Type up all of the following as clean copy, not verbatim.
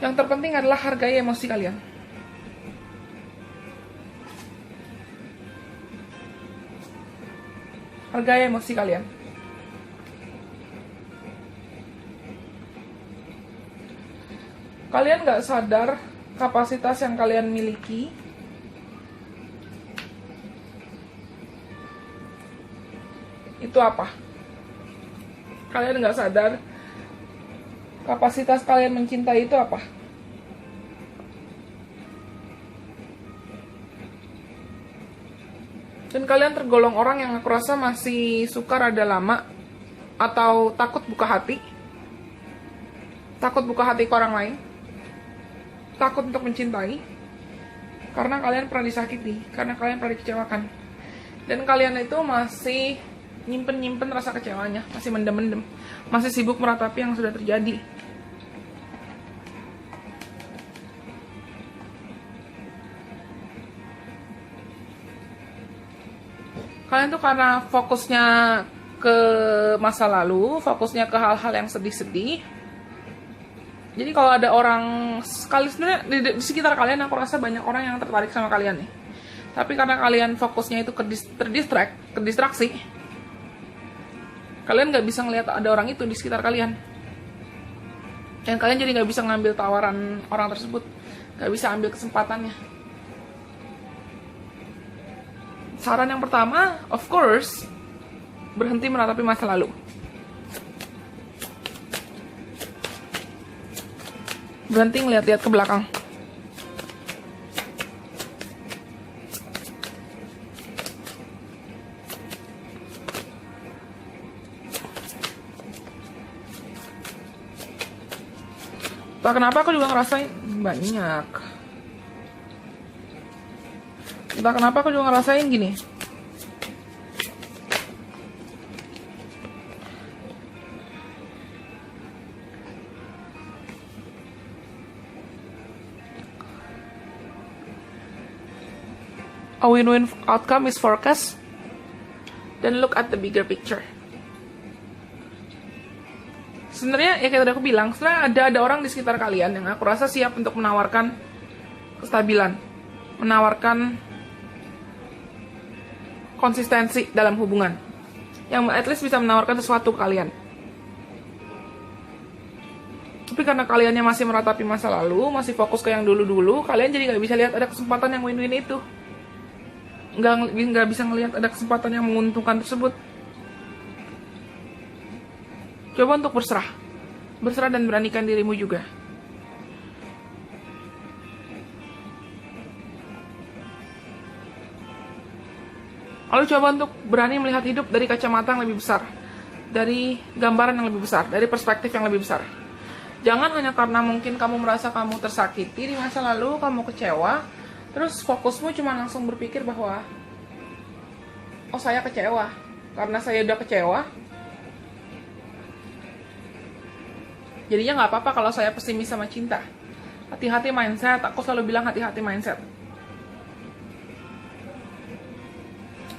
Yang terpenting adalah hargai emosi kalian. Hargai emosi kalian. Kalian gak sadar kapasitas yang kalian miliki itu apa. Kalian gak sadar kapasitas kalian mencintai itu apa. Dan kalian tergolong orang yang aku rasa masih suka rada lama atau takut buka hati. Takut buka hati ke orang lain. Takut untuk mencintai. Karena kalian pernah disakiti, karena kalian pernah dikecewakan. Dan kalian itu masih nyimpen rasa kecewanya, masih mendem-mendem, masih sibuk meratapi yang sudah terjadi. Kalian tuh karena fokusnya ke masa lalu, fokusnya ke hal-hal yang sedih-sedih. Jadi kalau ada orang, sekali sebenarnya di sekitar kalian, aku rasa banyak orang yang tertarik sama kalian nih. Tapi karena kalian fokusnya itu ke distraksi, kalian nggak bisa ngelihat ada orang itu di sekitar kalian. Dan kalian jadi nggak bisa ngambil tawaran orang tersebut, nggak bisa ambil kesempatannya. Saran yang pertama, of course, berhenti meratapi masa lalu. Berhenti ngeliat-liat ke belakang. Entah kenapa aku juga ngerasain banyak. Entah kenapa aku juga ngerasain gini. A win-win outcome is forecast. Then look at the bigger picture. Sebenarnya ya kayak tadi aku bilang, sebenarnya ada orang di sekitar kalian yang aku rasa siap untuk menawarkan kestabilan, menawarkan konsistensi dalam hubungan, yang at least bisa menawarkan sesuatu ke kalian. Tapi karena kaliannya masih meratapi masa lalu, masih fokus ke yang dulu-dulu, kalian jadi nggak bisa lihat ada kesempatan yang win-win itu. Nggak bisa ngelihat ada kesempatan yang menguntungkan tersebut. Coba untuk berserah dan beranikan dirimu juga. Lalu coba untuk berani melihat hidup dari kacamata yang lebih besar, dari gambaran yang lebih besar, dari perspektif yang lebih besar. Jangan hanya karena mungkin kamu merasa kamu tersakiti di masa lalu, kamu kecewa, terus fokusmu cuma langsung berpikir bahwa, oh saya kecewa, karena saya udah kecewa, jadinya nggak apa-apa kalau saya pesimis sama cinta. Hati-hati mindset, aku selalu bilang hati-hati mindset.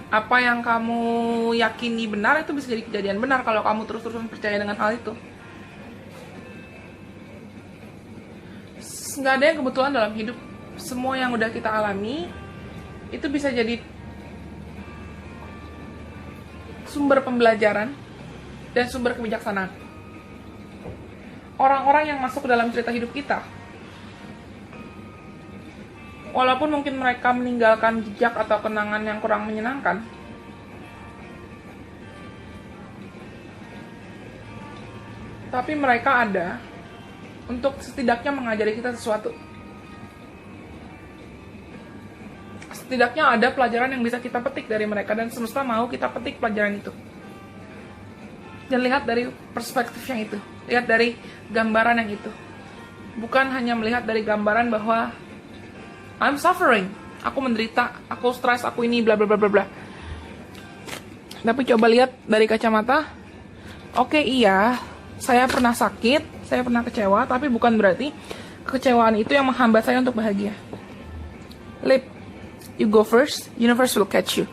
Apa yang kamu yakini benar itu bisa jadi kejadian benar kalau kamu terus-terusan percaya dengan hal itu. Nggak ada yang kebetulan dalam hidup. Semua yang udah kita alami itu bisa jadi sumber pembelajaran dan sumber kebijaksanaan. Orang-orang yang masuk ke dalam cerita hidup kita, walaupun mungkin mereka meninggalkan jejak atau kenangan yang kurang menyenangkan, tapi mereka ada untuk setidaknya mengajari kita sesuatu. Setidaknya ada pelajaran yang bisa kita petik dari mereka, dan semesta mau kita petik pelajaran itu. Dan lihat dari perspektif yang itu, lihat dari gambaran yang itu. Bukan hanya melihat dari gambaran bahwa I'm suffering, aku menderita, aku stres, aku ini bla bla bla bla bla. Tapi coba lihat dari kacamata, oke, iya, saya pernah sakit, saya pernah kecewa, tapi bukan berarti kekecewaan itu yang menghambat saya untuk bahagia. Lip, you go first, universe will catch you.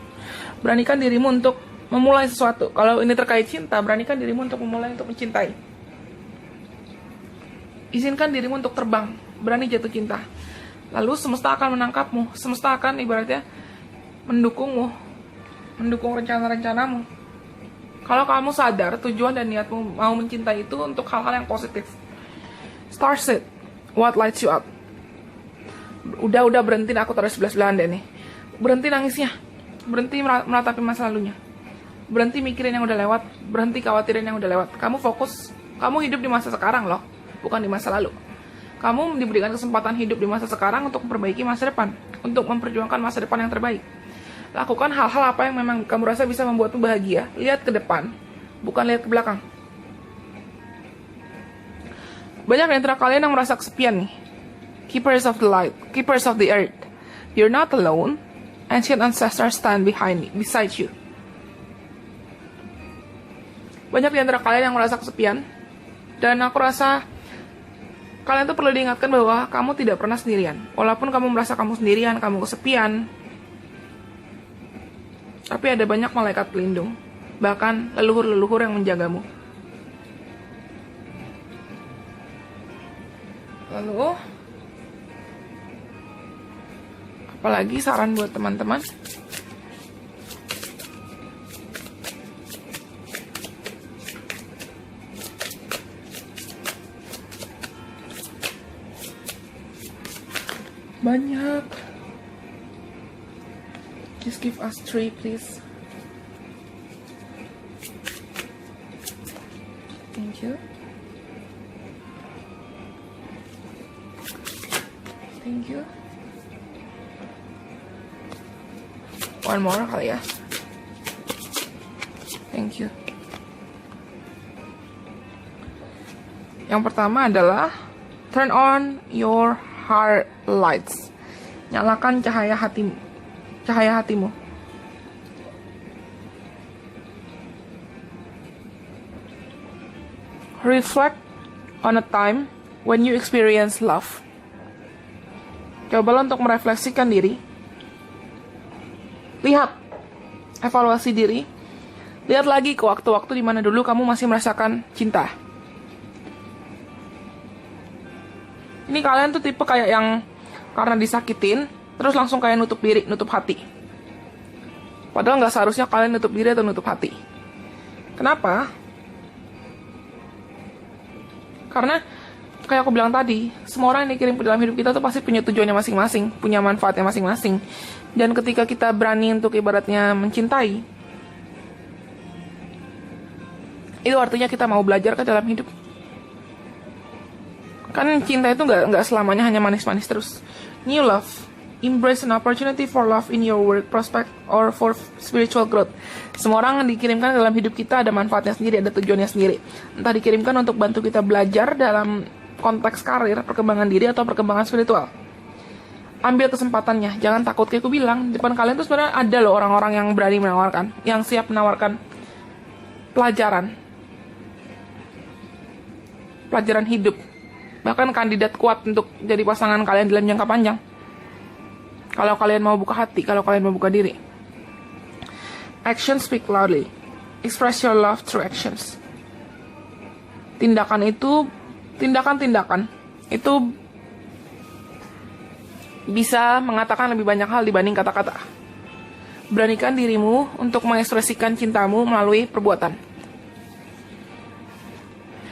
Beranikan dirimu untuk memulai sesuatu. Kalau ini terkait cinta, beranikan dirimu untuk memulai untuk mencintai. Izinkan dirimu untuk terbang, berani jatuh cinta. Lalu semesta akan menangkapmu, semesta akan ibaratnya mendukungmu, mendukung rencana-rencanamu. Kalau kamu sadar tujuan dan niatmu mau mencintai itu untuk hal-hal yang positif. Star Seed, what lights you up? Udah berhenti, aku taruh sebelah-sebelahan deh nih. Berhenti nangisnya, berhenti meratapi masa lalunya, berhenti mikirin yang udah lewat, berhenti khawatirin yang udah lewat. Kamu fokus, kamu hidup di masa sekarang loh, bukan di masa lalu. Kamu diberikan kesempatan hidup di masa sekarang untuk memperbaiki masa depan, untuk memperjuangkan masa depan yang terbaik. Lakukan hal-hal apa yang memang kamu rasa bisa membuatmu bahagia. Lihat ke depan, bukan lihat ke belakang. Banyak di antara kalian yang merasa kesepian nih. Keepers of the light, keepers of the earth. You're not alone. Ancient ancestors stand beside you. Banyak di antara kalian yang merasa kesepian. Dan aku rasa kalian tuh perlu diingatkan bahwa kamu tidak pernah sendirian. Walaupun kamu merasa kamu sendirian, kamu kesepian, tapi ada banyak malaikat pelindung, bahkan leluhur-leluhur yang menjagamu. Lalu, apalagi saran buat teman-teman? Banyak. Just give us 3, please. Thank you. Thank you. One more kali ya. Thank you. Yang pertama adalah turn on your heart lights. Nyalakan cahaya hatimu. Cahaya hatimu. Reflect on a time when you experience love. Cobalah untuk merefleksikan diri. Lihat, evaluasi diri. Lihat lagi ke waktu-waktu di mana dulu kamu masih merasakan cinta. Ini kalian tuh tipe kayak yang karena disakitin, terus langsung kayak nutup diri, nutup hati. Padahal nggak seharusnya kalian nutup diri atau nutup hati. Kenapa? Karena kayak aku bilang tadi, semua orang yang dikirim ke dalam hidup kita tuh pasti punya tujuannya masing-masing, punya manfaatnya masing-masing. Dan ketika kita berani untuk ibaratnya mencintai, itu artinya kita mau belajar ke dalam hidup. Kan cinta itu nggak selamanya hanya manis-manis terus. New love, embrace an opportunity for love in your work prospect or for spiritual growth. Semua orang yang dikirimkan dalam hidup kita ada manfaatnya sendiri, ada tujuannya sendiri. Entah dikirimkan untuk bantu kita belajar dalam konteks karir, perkembangan diri, atau perkembangan spiritual. Ambil kesempatannya, jangan takut. Kayak aku bilang, di depan kalian tuh sebenarnya ada loh orang-orang yang berani menawarkan, yang siap menawarkan pelajaran hidup. Bahkan kandidat kuat untuk jadi pasangan kalian dalam jangka panjang. Kalau kalian mau buka hati, kalau kalian mau buka diri. Actions speak loudly. Express your love through actions. Tindakan itu bisa mengatakan lebih banyak hal dibanding kata-kata. Beranikan dirimu untuk mengekspresikan cintamu melalui perbuatan.